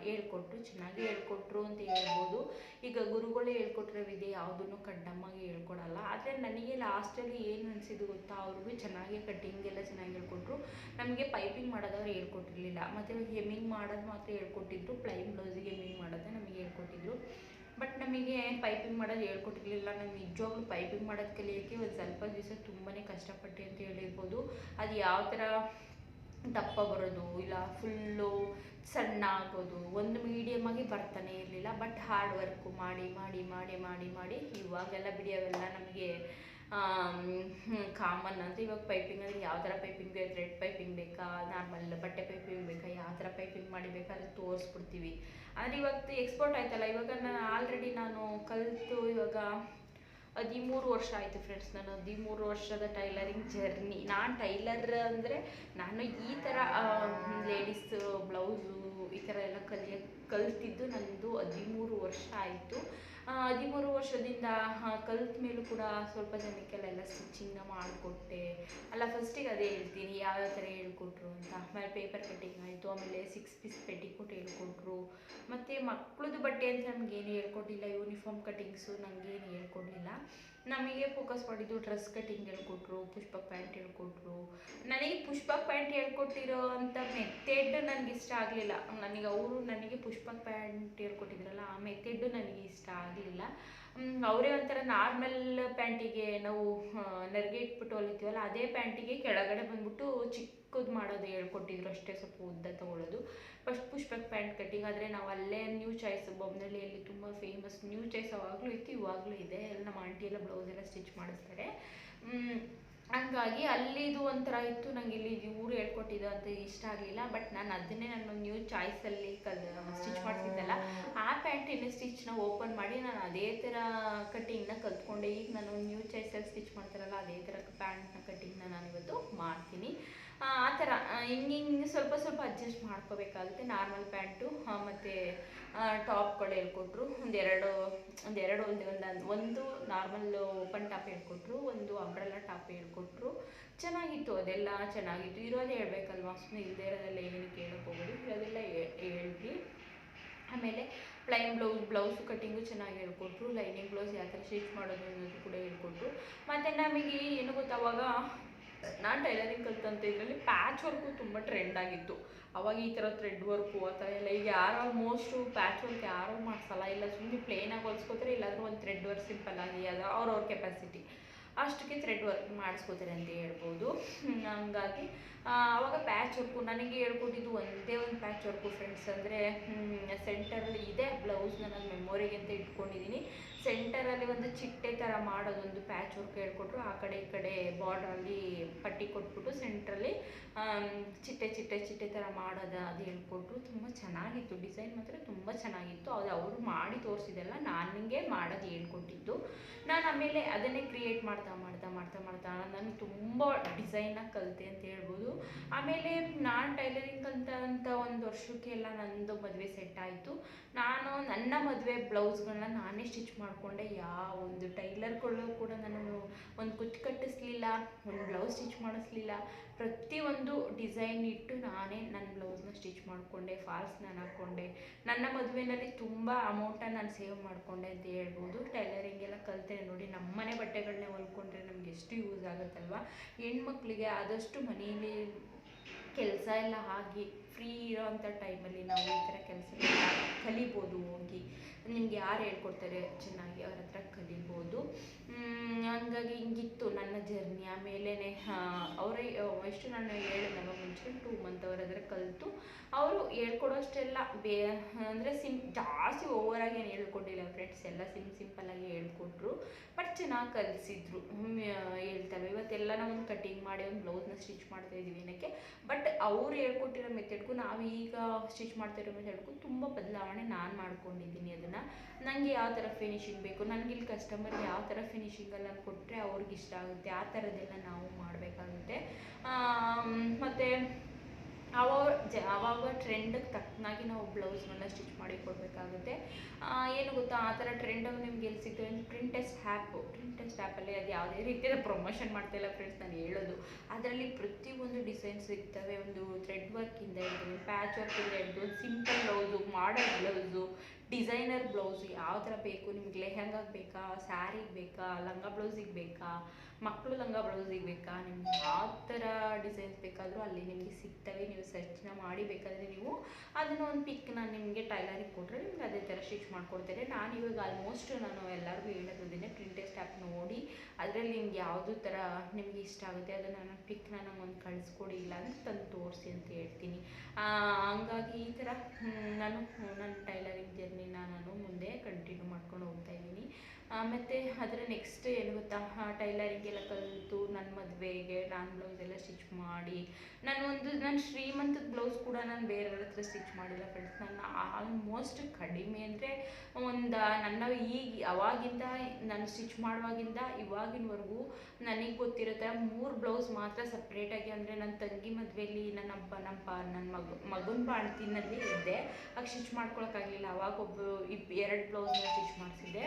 ಹೇಳ್ಕೊಟ್ರು, ಚೆನ್ನಾಗಿ ಹೇಳ್ಕೊಟ್ರು ಅಂತ ಹೇಳ್ಬೋದು. ಈಗ ಗುರುಗಳೇ ಹೇಳ್ಕೊಟ್ಟಿರೋ ವಿದ್ಯೆ ಯಾವುದನ್ನು ಕಡ್ಡಮ್ಮಾಗಿ ಹೇಳ್ಕೊಡಲ್ಲ. ಆದರೆ ನನಗೆ ಲಾಸ್ಟಲ್ಲಿ ಏನು ಅನಿಸಿದ್ದು ಗೊತ್ತಾ, ಅವ್ರಿಗೂ ಚೆನ್ನಾಗಿ ಕಟ್ಟಿಂಗ್ ಎಲ್ಲ ಚೆನ್ನಾಗಿ ಹೇಳ್ಕೊಟ್ರು. ನಮಗೆ ಪೈಪಿಂಗ್ ಮಾಡೋದವ್ರು ಹೇಳ್ಕೊಟ್ಟಿರಲಿಲ್ಲ, ಮತ್ತು ಹೆಮ್ಮಿಂಗ್ ಮಾಡೋದು ಮಾತ್ರ ಹೇಳ್ಕೊಟ್ಟಿದ್ರು. ಪ್ಲೈನ್ ಬ್ಲೌಸಿಗೆ ಹೆಮ್ಮಿಂಗ್ ಮಾಡೋದೇ ನಮಗೆ ಹೇಳ್ಕೊಟ್ಟಿದ್ರು. ಬಟ್ ನಮಗೆ ಪೈಪಿಂಗ್ ಮಾಡೋದು ಹೇಳ್ಕೊಟ್ಟಿರಲಿಲ್ಲ. ನಾನು ನಿಜವಾಗ್ಲೂ ಪೈಪಿಂಗ್ ಮಾಡೋದು ಕಲಿಯೋಕ್ಕೆ ಒಂದು ಸ್ವಲ್ಪ ದಿವಸ ತುಂಬಾ ಕಷ್ಟಪಟ್ಟೆ ಅಂತ ಹೇಳಿರ್ಬೋದು. ಅದು ಯಾವ ಥರ ದಪ್ಪ ಬರೋದು ಇಲ್ಲ ಫುಲ್ಲು ಸಣ್ಣ ಆಗೋದು, ಒಂದು ಮೀಡಿಯಮಾಗಿ ಬರ್ತಾನೆ ಇರಲಿಲ್ಲ. ಬಟ್ ಹಾರ್ಡ್ ವರ್ಕು ಮಾಡಿ ಮಾಡಿ ಮಾಡಿ ಮಾಡಿ ಮಾಡಿ ಇವಾಗೆಲ್ಲ ಬಿಡಿ ಅವೆಲ್ಲ ನಮಗೆ ಕಾಮನ್ ಅಂತ. ಇವಾಗ ಪೈಪಿಂಗ್ ಅಂದರೆ ಯಾವ ಥರ ಪೈಪಿಂಗ್ ಬೇಕು, ಥ್ರೆಡ್ ಪೈಪಿಂಗ್ ಬೇಕಾ, ನಾರ್ಮಲ್ ಬಟ್ಟೆ ಪೈಪಿಂಗ್ ಬೇಕಾ, ಯಾವ ಥರ ಪೈಪಿಂಗ್ ಮಾಡಿ ಬೇಕಾದ್ರೆ ತೋರಿಸ್ಬಿಡ್ತೀವಿ. ಅಂದರೆ ಇವಾಗ ಎಕ್ಸ್ಪೋರ್ಟ್ ಆಯ್ತಲ್ಲ. ಇವಾಗ ನಾನು ಕಲಿತು ಇವಾಗ 13 ವರ್ಷ ಆಯಿತು ಫ್ರೆಂಡ್ಸ್. ನಾನು 13 ವರ್ಷದ ಟೈಲರಿಂಗ್ ಜರ್ನಿ. ನಾನು ಟೈಲರ್ ಅಂದರೆ ನಾನು ಈ ಥರ ಲೇಡೀಸ್ ಬ್ಲೌಸು ಈ ಥರ ಎಲ್ಲ ಕಲ್ತಿದ್ದು ನನ್ನದು 13 ವರ್ಷ ಆಯಿತು. 13 ವರ್ಷದಿಂದ ಕಲ್ತ ಮೇಲೂ ಕೂಡ ಸ್ವಲ್ಪ ಜನಕ್ಕೆಲ್ಲ ಸ್ಟಿಚಿಂಗ್ನ ಮಾಡಿಕೊಟ್ಟೆ ಅಲ್ಲ. ಫಸ್ಟಿಗೆ ಅದೇ ಹೇಳ್ತೀನಿ ಯಾವ ಥರ ಹೇಳ್ಕೊಟ್ರು ಅಂತ. ಆಮೇಲೆ ಪೇಪರ್ ಕಟ್ಟಿಂಗ್ ಆಯಿತು, ಆಮೇಲೆ 6 ಪೀಸ್ ಪೆಟಿಕೋಟ್ ಹೇಳ್ಕೊಟ್ರು. ಮತ್ತು ಮಕ್ಕಳದು ಬಟ್ಟೆ ಅಂತ ನಮಗೇನು ಹೇಳ್ಕೊಟ್ಟಿಲ್ಲ, ಯೂನಿಫಾರ್ಮ್ ಕಟ್ಟಿಂಗ್ಸು ನನಗೇನು ಹೇಳ್ಕೊಡ್ಲಿಲ್ಲ. ನಮಗೆ ಫೋಕಸ್ ಮಾಡಿದ್ದು ಡ್ರೆಸ್ ಕಟ್ಟಿಂಗ್ ಹೇಳ್ಕೊಟ್ರು, ಪುಷ್ಪಕ್ ಪ್ಯಾಂಟ್ ಹೇಳ್ಕೊಟ್ರು. ನನಗೆ ಪುಷ್ಪಕ್ ಪ್ಯಾಂಟ್ ಹೇಳ್ಕೊಟ್ಟಿರೋ ಅಂಥ ಮೆಥೆಡ್ ನನಗೆ ಇಷ್ಟ ಆಗಲಿಲ್ಲ. ನನಗೆ ಪುಷ್ಪಕ್ ಪ್ಯಾಂಟ್ ಹೇಳ್ಕೊಟ್ಟಿದ್ರಲ್ಲ, ಆ ಮೆಥೆಡ್ಡು ನನಗೆ ಇಷ್ಟ ಆಗಲಿಲ್ಲ. ಅವರೇ ಒಂಥರ ನಾರ್ಮಲ್ ಪ್ಯಾಂಟಿಗೆ ನಾವು ನೆರಿಗೆ ಇಟ್ಬಿಟ್ಟು ಹೊಲಿತೀವಲ್ಲ, ಅದೇ ಪ್ಯಾಂಟಿಗೆ ಕೆಳಗಡೆ ಬಂದ್ಬಿಟ್ಟು ಚಿಕ್ಕದು ಮಾಡೋದು ಹೇಳ್ಕೊಟ್ಟಿದ್ರು ಅಷ್ಟೇ, ಸ್ವಲ್ಪ ಉದ್ದ ತೊಗೊಳ್ಳೋದು. First Pushpak pant cutting. ಆದರೆ ನಾವು ಅಲ್ಲೇ ನ್ಯೂ ಚಾಯ್ಸ್ ಬೊಮ್ಮನಹಳ್ಳಿಯಲ್ಲಿ ತುಂಬ ಫೇಮಸ್ ನ್ಯೂ ಚಾಯ್ಸ್ ಅವಾಗಲೂ ಇತ್ತು, ಇವಾಗಲೂ ಇದೆ. ಎಲ್ಲ ನಮ್ಮ ಆಂಟಿ ಎಲ್ಲ ಬ್ಲೌಸ್ ಎಲ್ಲ ಸ್ಟಿಚ್ ಮಾಡಿಸ್ತಾರೆ. ಹಂಗಾಗಿ ಅಲ್ಲಿದು ಒಂಥರ ಇತ್ತು. ನನಗೆ ಇಲ್ಲಿ ಇವರು ಹೇಳ್ಕೊಟ್ಟಿದ್ದು ಅಂತ ಇಷ್ಟ ಆಗಲಿಲ್ಲ. ಬಟ್ ನಾನು ಅದನ್ನೇ ನಾನು ನ್ಯೂ ಚಾಯ್ಸಲ್ಲಿ ಸ್ಟಿಚ್ ಮಾಡ್ತಿದ್ದಲ್ಲ, ಆ ಪ್ಯಾಂಟಿನ ಸ್ಟಿಚ್ನ ಓಪನ್ ಮಾಡಿ ನಾನು ಅದೇ ಥರ ಕಟ್ಟಿಂಗ್ನ ಕಲ್ತ್ಕೊಂಡೆ. ಈಗ ನಾನು ನ್ಯೂ ಚಾಯ್ಸಲ್ಲಿ ಸ್ಟಿಚ್ ಮಾಡ್ತಾರಲ್ಲ ಅದೇ ಥರ ಪ್ಯಾಂಟ್ನ ಕಟ್ಟಿಂಗ್ನ ನಾನಿವತ್ತು ಮಾಡ್ತೀನಿ. ಆ ಥರ ಹಿಂಗೆ ಸ್ವಲ್ಪ ಸ್ವಲ್ಪ ಅಡ್ಜಸ್ಟ್ ಮಾಡ್ಕೋಬೇಕಾಗುತ್ತೆ. ನಾರ್ಮಲ್ ಪ್ಯಾಂಟು ಮತ್ತು ಟಾಪ್ಗಳು ಹೇಳ್ಕೊಟ್ರು. ಒಂದು ನಾರ್ಮಲ್ ಓಪನ್ ಟಾಪ್ ಹೇಳ್ಕೊಟ್ರು, ಒಂದು ಅಂಬ್ರೆಲಾ ಟಾಪ್ ಹೇಳ್ಕೊಟ್ರು. ಚೆನ್ನಾಗಿತ್ತು, ಅದೆಲ್ಲ ಚೆನ್ನಾಗಿತ್ತು. ಇರೋದೇ ಹೇಳ್ಬೇಕಲ್ವಾ, ಸುಮ್ಮನೆ ಇಲ್ಲದೆ ಇರೋದೆಲ್ಲ ಏನಕ್ಕೆ ಹೇಳಕ್ಕೆ ಹೋಗೋದು, ಇರೋದೆಲ್ಲ ಹೇಳ್ವಿ. ಆಮೇಲೆ ಪ್ಲೈನ್ ಬ್ಲೌಸು ಕಟ್ಟಿಂಗು ಚೆನ್ನಾಗಿ ಹೇಳ್ಕೊಟ್ರು. ಲೈನಿಂಗ್ ಬ್ಲೌಸ್ ಯಾವ ಥರ ಸ್ಟಿಚ್ ಮಾಡೋದು ಅನ್ನೋದು ಕೂಡ ಹೇಳ್ಕೊಟ್ರು. ಮತ್ತು ನಮಗೆ ಏನು ಗೊತ್ತಾವಾಗ ನಾನು ಟೈಲರಿಂಗ್ ಕಲ್ತಂತ ಇದರಲ್ಲಿ ಪ್ಯಾಚ್ ವರ್ಕು ತುಂಬ ಟ್ರೆಂಡ್ ಆಗಿತ್ತು. ಅವಾಗ ಈ ಥರ ಥ್ರೆಡ್ ವರ್ಕು ಆ ಥರ ಎಲ್ಲ ಈಗ ಯಾರು ಆಲ್ಮೋಸ್ಟು ಪ್ಯಾಚ್ ವರ್ಕ್ ಯಾರೂ ಮಾಡಿಸಲ್ಲ. ಇಲ್ಲ ಸುಮ್ಮನೆ ಪ್ಲೇನಾಗಿ ಹೊಲ್ಸ್ಕೊತಾರೆ, ಇಲ್ಲಾಂದ್ರೆ ಒಂದು ಥ್ರೆಡ್ ವರ್ಕ್ ಸಿಂಪಲ್ಲಾಗಿ ಅದು ಅವ್ರವ್ರ ಕೆಪಾಸಿಟಿ ಅಷ್ಟಕ್ಕೆ ಥ್ರೆಡ್ ವರ್ಕ್ ಮಾಡಿಸ್ಕೋತಾರೆ ಅಂತ ಹೇಳ್ಬೋದು. ಹಂಗಾಗಿ ಆವಾಗ ಪ್ಯಾಚ್ ವರ್ಕು ನನಗೆ ಹೇಳ್ಕೊಟ್ಟಿದ್ದು ಒಂದೇ ಒಂದು ಪ್ಯಾಚ್ ವರ್ಕು ಫ್ರೆಂಡ್ಸ್. ಅಂದರೆ ಸೆಂಟರಲ್ಲಿ ಇದೆ ಬ್ಲೌಸ್ನ ನಾನು ಮೆಮೊರಿಗೆ ಅಂತ ಇಟ್ಕೊಂಡಿದ್ದೀನಿ. ಸೆಂಟರಲ್ಲಿ ಒಂದು ಚಿಟ್ಟೆ ಥರ ಮಾಡೋದೊಂದು ಪ್ಯಾಚ್ ವರ್ಕ್ ಹೇಳ್ಕೊಟ್ರು. ಆ ಕಡೆ ಈ ಕಡೆ ಬಾರ್ಡ್ರಲ್ಲಿ ಪಟ್ಟಿ ಕೊಟ್ಬಿಟ್ಟು ಸೆಂಟ್ರಲ್ಲಿ ಚಿಟ್ಟೆ ಥರ ಮಾಡೋದು ಅದು ಹೇಳ್ಕೊಟ್ರು. ತುಂಬ ಚೆನ್ನಾಗಿತ್ತು, ಡಿಸೈನ್ ಮಾತ್ರ ತುಂಬ ಚೆನ್ನಾಗಿತ್ತು. ಅದು ಅವರು ಮಾಡಿ ತೋರಿಸಿದೆಲ್ಲ ನನಗೆ ಮಾಡೋದು ಹೇಳ್ಕೊಟ್ಟಿದ್ದು. ನಾನು ಆಮೇಲೆ ಅದನ್ನೇ ಕ್ರಿಯೇಟ್ ಮಾಡ್ತಾ ನಾನು ತುಂಬ ಡಿಸೈನಾಗಿ ಕಲಿತೆ ಅಂತ ಹೇಳ್ಬೋದು. ಆಮೇಲೆ ನಾನು ಟೈಲರಿಂಗ್ ಅಂತ ಒಂದು ವರ್ಷಕ್ಕೆಲ್ಲ ನನ್ನದು ಮದುವೆ ಸೆಟ್ ಆಯಿತು. ನಾನು ನನ್ನ ಮದುವೆ ಬ್ಲೌಸ್ಗಳನ್ನ ನಾನೇ ಸ್ಟಿಚ್ ಮಾಡಿಕೊಂಡೆ. ಯಾವ ಒಂದು ಟೈಲರ್ಗಳು ಕೂಡ ನಾನು ಒಂದು ಕುಚ್ಚು ಕಟ್ಟಿಸ್ಲಿಲ್ಲ, ಒಂದು ಬ್ಲೌಸ್ ಸ್ಟಿಚ್ ಮಾಡಿಸ್ಲಿಲ್ಲ. ಪ್ರತಿಯೊಂದು ಡಿಸೈನ್ ಇಟ್ಟು ನಾನೇ ನನ್ನ ಬ್ಲೌಸ್ನ ಸ್ಟಿಚ್ ಮಾಡಿಕೊಂಡೆ, ಫಾಲ್ಸ್ ನಾನು ಹಾಕ್ಕೊಂಡೆ. ನನ್ನ ಮದುವೆಯಲ್ಲಿ ತುಂಬ ಅಮೌಂಟನ್ನು ನಾನು ಸೇವ್ ಮಾಡಿಕೊಂಡೆ ಅಂತ ಹೇಳ್ಬೋದು. ಟೈಲರಿಂಗ್ ಎಲ್ಲ ಕಲಿತೆ ನೋಡಿ. ನಮ್ಮನೆ ಬಟ್ಟೆಗಳನ್ನೇ ಹೊಲ್ಕೊಂಡ್ರೆ ನಮ್ಗೆ ಎಷ್ಟು ಯೂಸ್ ಆಗುತ್ತಲ್ವ. ಹೆಣ್ಮಕ್ಳಿಗೆ ಆದಷ್ಟು ಮನೆಯಲ್ಲಿ ಕೆಲಸ ಎಲ್ಲ ಆಗಿ ಫ್ರೀ ಇರೋವಂಥ ಟೈಮಲ್ಲಿ ನಾವು ಈ ಥರ ಕೆಲಸ ಕಲಿಬೋದು. ಹೋಗಿ ನಿಮ್ಗೆ ಯಾರು ಹೇಳ್ಕೊಡ್ತಾರೆ ಚೆನ್ನಾಗಿ ಅವ್ರ ಹತ್ರ ಕಲಿಬೋದು. ಹಂಗಾಗಿ ಹಿಂಗಿತ್ತು ನನ್ನ ಜರ್ನಿ. ಆಮೇಲೆ ಅವರೇ ಎಷ್ಟು ನಾನು ಹೇಳಿದ್ನಲ್ವ ಮುಂಚೆ 2 ಮಂತ್ ಅವ್ರ ಹತ್ರ ಕಲಿತು ಅವರು ಹೇಳ್ಕೊಡೋಷ್ಟೆಲ್ಲ ಅಂದರೆ ಜಾಸ್ತಿ ಓವರಾಗಿ ಏನು ಹೇಳ್ಕೊಟ್ಟಿಲ್ಲ ಫ್ರೆಂಡ್ಸ್. ಎಲ್ಲ ಸಿಂಪಲ್ಲಾಗಿ ಹೇಳ್ಕೊಟ್ರು. ಬಟ್ ಚೆನ್ನಾಗಿ ಕಲಿಸಿದ್ರು. ಹೇಳ್ತಲ್ವ ಇವತ್ತೆಲ್ಲ ನಾವು ಒಂದು ಕಟ್ಟಿಂಗ್ ಮಾಡಿ ಒಂದು ಬ್ಲೌಸ್ನ ಸ್ಟಿಚ್ ಮಾಡ್ತಾಯಿದ್ದೀವಿ ಏನಕ್ಕೆ. ಬಟ್ ಬಟ್ ಅವ್ರು ಹೇಳ್ಕೊಟ್ಟಿರೋ ಮೆಥಡ್ಗೂ ನಾವು ಈಗ ಸ್ಟಿಚ್ ಮಾಡ್ತಿರೋ ಮೆಥಡ್ಗೂ ತುಂಬ ಬದಲಾವಣೆ ನಾನು ಮಾಡ್ಕೊಂಡಿದ್ದೀನಿ. ಅದನ್ನು ನನಗೆ ಯಾವ ಥರ ಫಿನಿಶಿಂಗ್ ಬೇಕು, ನನಗೆ ಇಲ್ಲಿ ಕಸ್ಟಮರ್ಗೆ ಯಾವ ಥರ ಫಿನಿಶಿಂಗಲ್ಲಿ ನಾನು ಕೊಟ್ಟರೆ ಅವ್ರಿಗೆ ಇಷ್ಟ ಆಗುತ್ತೆ, ಆ ಥರದ್ದೆಲ್ಲ ನಾವು ಮಾಡಬೇಕಾಗುತ್ತೆ. ಮತ್ತು ಆವಾಗ ಟ್ರೆಂಡಿಗೆ ತಕ್ಕನಾಗಿ ನಾವು ಬ್ಲೌಸ್ನೆಲ್ಲ ಸ್ಟಿಚ್ ಮಾಡಿ ಕೊಡಬೇಕಾಗುತ್ತೆ. ಏನು ಗೊತ್ತಾ, ಆ ಥರ ಟ್ರೆಂಡಾಗಿ ನಿಮ್ಗೆ ಎಲ್ಲಿ ಸಿಗ್ತದೆ ಅಂದರೆ ಪ್ರಿಂಟೆಸ್ಟ್ ಆ್ಯಪಲ್ಲಿ ಅದು ಯಾವುದೇ ರೀತಿಯ ಪ್ರಮೋಷನ್ ಮಾಡ್ತಾಯಿಲ್ಲ ಫ್ರೆಂಡ್ಸ್, ನಾನು ಹೇಳೋದು. ಅದರಲ್ಲಿ ಪ್ರತಿಯೊಂದು ಡಿಸೈನ್ಸ್ ಸಿಗ್ತವೆ. ಒಂದು ಥ್ರೆಡ್ ವರ್ಕಿಂದ ಹಿಡಿದು ಪ್ಯಾಚ್ ವರ್ಕಿಂದ ಹಿಡಿದು ಸಿಂಪಲ್ ಬ್ಲೌಸು, ಮಾಡಲ್ ಬ್ಲೌಸು, ಡಿಸೈನರ್ ಬ್ಲೌಸು ಯಾವ ಥರ ಬೇಕು ನಿಮ್ಗೆ, ಲೆಹಂಗಾಗೆ ಬೇಕಾ, ಸ್ಯಾರಿಗೆ ಬೇಕಾ, ಲಂಗ ಬ್ಲೌಸಿಗೆ ಬೇಕಾ, ಮಕ್ಕಳು ಲಂಗ ಬ್ಲೌಸಿಗೆ ಬೇಕಾ, ನಿಮ್ಗೆ ಯಾವ ಥರ ಡಿಸೈನ್ಸ್ ಬೇಕಾದರೂ ಅಲ್ಲಿ ನಿಮಗೆ ಸಿಗ್ತವೆ. ನೀವು ಸರ್ಚ್ನ ಮಾಡಿ ಬೇಕಾದರೆ ನೀವು ಅದನ್ನು ಒಂದು ಪಿಕ್ ನಾನು ನಿಮಗೆ ಟೈಲರಿಗೆ ಕೊಟ್ಟರೆ ನಿಮ್ಗೆ ಅದೇ ಥರ ಸ್ಟಿಚ್ ಮಾಡಿಕೊಡ್ತೇನೆ. ನಾನು ಇವಾಗ ಆಲ್ಮೋಸ್ಟ್ ನಾನು ಎಲ್ಲರಿಗೂ ಹೇಳೋದಿದ್ದೇನೆ, ಪ್ರಿಂಟೆಸ್ಟ್ ಆ್ಯಪ್ ನೋಡಿ ಅದರಲ್ಲಿ ನಿಮ್ಗೆ ಯಾವುದು ಥರ ನಿಮಗೆ ಇಷ್ಟ ಆಗುತ್ತೆ ಅದನ್ನು ನನ್ನ ಪಿಕ್ನ ನಂಗೊಂದು ಕಳಿಸ್ಕೊಡಿ, ಇಲ್ಲ ಅಂದರೆ ತಂದು ತೋರಿಸಿ ಅಂತ ಹೇಳ್ತೀನಿ. ಹಂಗಾಗಿ ಈ ಥರ ನಾನು ನನ್ನ ಟೈಲರಿಂಗ್ ಜರ್ನಿನ ನಾನು ಮುಂದೆ ಕಂಟಿನ್ಯೂ ಮಾಡ್ಕೊಂಡು ಹೋಗ್ತಾ ಇದ್ದೀನಿ. ಮತ್ತು ಅದರ ನೆಕ್ಸ್ಟ್ ಏನು ಗೊತ್ತಾ, ಟೈಲರಿಂಗೆಲ್ಲ ಕಲಿತು ನನ್ನ ಮದುವೆಗೆ ನಾನು ಬ್ಲೌಸ್ ಎಲ್ಲ ಸ್ಟಿಚ್ ಮಾಡಿ ನನ್ನ ಶ್ರೀಮಂತದ ಬ್ಲೌಸ್ ಕೂಡ ನಾನು ಬೇರೆಯವ್ರ ಹತ್ರ ಸ್ಟಿಚ್ ಮಾಡಿಲ್ಲ ಫ್ರೆಂಡ್ಸ್. ನನ್ನ ಆಲ್ಮೋಸ್ಟ್ ಕಡಿಮೆ ಅಂದರೆ ನನ್ನ ಅವಾಗಿಂದ ನಾನು ಸ್ಟಿಚ್ ಮಾಡುವಾಗಿಂದ ಇವಾಗಿನವರೆಗೂ ನನಗೆ ಗೊತ್ತಿರುತ್ತೆ 3 ಬ್ಲೌಸ್ ಮಾತ್ರ ಸಪ್ರೇಟಾಗಿ, ಅಂದರೆ ನನ್ನ ತಂಗಿ ಮದುವೆಯಲ್ಲಿ ನನ್ನ ಮಗನ ಬಾಣ್ತಿನಲ್ಲಿ ಇದ್ದೆ, ಆಗ ಸ್ಟಿಚ್ ಮಾಡ್ಕೊಳಕ್ಕಾಗಲಿಲ್ಲ. ಅವಾಗ 2 ಬ್ಲೌಸ್ನ ಸ್ಟಿಚ್ ಮಾಡಿಸಿದ್ದೆ.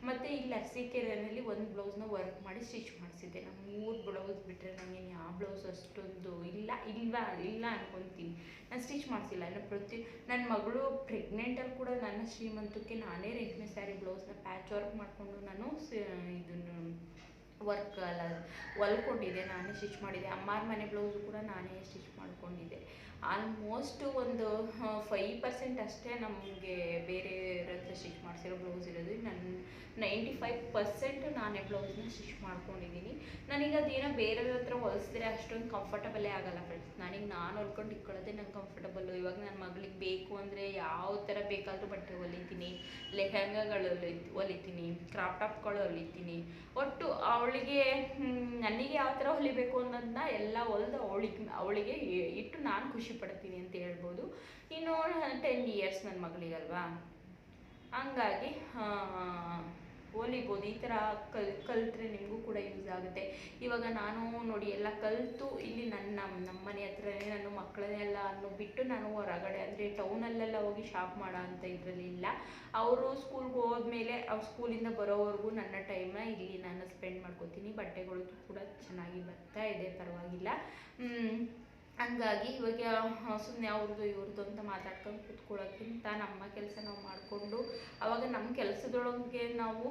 ಮತ್ತು ಇಲ್ಲಿ ಅರಸೀಕೆರೆಯಲ್ಲಿ 1 ಬ್ಲೌಸ್ನ ವರ್ಕ್ ಮಾಡಿ ಸ್ಟಿಚ್ ಮಾಡಿಸಿದ್ದೆ. ನಾನು 3 ಬ್ಲೌಸ್ ಬಿಟ್ಟರೆ ನನಗೆ ಯಾವ ಬ್ಲೌಸ್ ಅಷ್ಟೊಂದು ಇಲ್ಲ ಅನ್ಕೊತೀನಿ. ನಾನು ಸ್ಟಿಚ್ ಮಾಡಿಸಿಲ್ಲ. ನನ್ನ ಮಗಳು ಪ್ರೆಗ್ನೆಂಟಲ್ಲಿ ಕೂಡ ನನ್ನ ಶ್ರೀಮಂತಕ್ಕೆ ನಾನೇ ರೇಷ್ಮೆ ಸ್ಯಾರಿ ಬ್ಲೌಸ್ನ ಪ್ಯಾಚ್ ವರ್ಕ್ ಮಾಡಿಕೊಂಡು ನಾನು ಇದನ್ನು ಹೊಲ್ಕೊಂಡಿದ್ದೆ, ನಾನೇ ಸ್ಟಿಚ್ ಮಾಡಿದ್ದೆ. ಅಮ್ಮಾರ ಮನೆ ಬ್ಲೌಸು ಕೂಡ ನಾನೇ ಸ್ಟಿಚ್ ಮಾಡ್ಕೊಂಡಿದ್ದೆ. ಆಲ್ಮೋಸ್ಟ್ ಒಂದು 5% ಅಷ್ಟೇ ನಮಗೆ ಬೇರೆಯವ್ರ ಹತ್ರ ಸ್ಟಿಚ್ ಮಾಡಿಸಿರೋ ಬ್ಲೌಸ್ ಇರೋದು. ನನ್ನ 95% ನಾನೇ ಬ್ಲೌಸ್ನ ಸ್ಟಿಚ್ ಮಾಡ್ಕೊಂಡಿದ್ದೀನಿ. ನನಗೆ ಅದೇನೋ ಬೇರೆಯವ್ರ ಹತ್ರ ಹೊಲಿಸಿದ್ರೆ ಅಷ್ಟೊಂದು ಕಂಫರ್ಟಬಲೇ ಆಗಲ್ಲ ಫ್ರೆಂಡ್ಸ್. ನಾನು ಹೊಲ್ಕೊಂಡು ಇಟ್ಕೊಳ್ಳೋದೇ ನಂಗೆ ಕಂಫರ್ಟಬಲ್ಲು. ಇವಾಗ ನನ್ನ ಮಗಳಿಗೆ ಬೇಕು ಅಂದರೆ ಯಾವ ಥರ ಬೇಕಾದರೂ ಬಟ್ಟೆ ಹೊಲಿತೀನಿ, ಲೆಹಂಗಾಗಳು ಹೊಲಿತೀನಿ, ಕ್ರಾಪ್ ಟಾಪ್ಗಳು ಹೊಲಿತೀನಿ. ಒಟ್ಟು ಅವಳಿಗೆ ನನಗೆ ಯಾವ ಥರ ಹೊಲಿಬೇಕು ಅನ್ನೋದನ್ನ ಎಲ್ಲ ಹೊಲಿದು ಅವಳಿಗೆ ಇಟ್ಟು ನಾನು ಖುಷಿ ಪಡ್ತೀನಿ ಅಂತ ಹೇಳ್ಬೋದು. ಇನ್ನು 10 ಇಯರ್ಸ್ ನನ್ನ ಮಗಳಿಗಲ್ವಾ, ಹಂಗಾಗಿ ಹೊಲಿಬೋದು. ಈ ಥರ ಕಲಿತ್ರೆ ನಿಮಗೂ ಕೂಡ ಯೂಸ್ ಆಗುತ್ತೆ. ಇವಾಗ ನಾನು ನೋಡಿ ಎಲ್ಲ ಕಲಿತು ಇಲ್ಲಿ ನಮ್ಮ ಮನೆ ಹತ್ರನೇ ನಾನು ಮಕ್ಕಳನ್ನೆಲ್ಲ ಬಿಟ್ಟು ನಾನು ಹೊರಗಡೆ ಅಂದರೆ ಟೌನಲ್ಲೆಲ್ಲ ಹೋಗಿ ಶಾಪ್ ಮಾಡೋ ಅಂತ ಇದರಲ್ಲಿಲ್ಲ. ಅವರು ಸ್ಕೂಲ್ಗೆ ಹೋದ್ಮೇಲೆ ಅವ್ರು ಸ್ಕೂಲಿಂದ ಬರೋವರೆಗೂ ನನ್ನ ಟೈಮ್ನ ಇಲ್ಲಿ ನಾನು ಸ್ಪೆಂಡ್ ಮಾಡ್ಕೋತೀನಿ. ಬಟ್ಟೆಗಳು ಕೂಡ ಚೆನ್ನಾಗಿ ಬರ್ತಾ ಇದೆ, ಪರವಾಗಿಲ್ಲ. ಹಂಗಾಗಿ ಇವಾಗ ಸುಮ್ಮನೆ ಅವ್ರದ್ದು ಇವ್ರದ್ದು ಅಂತ ಮಾತಾಡ್ಕೊಂಡು ಕೂತ್ಕೊಳ್ಳೋಕ್ಕಿಂತ ನಮ್ಮ ಕೆಲಸ ನಾವು ಮಾಡಿಕೊಂಡು ಆವಾಗ ನಮ್ಮ ಕೆಲಸದೊಳಗೆ ನಾವು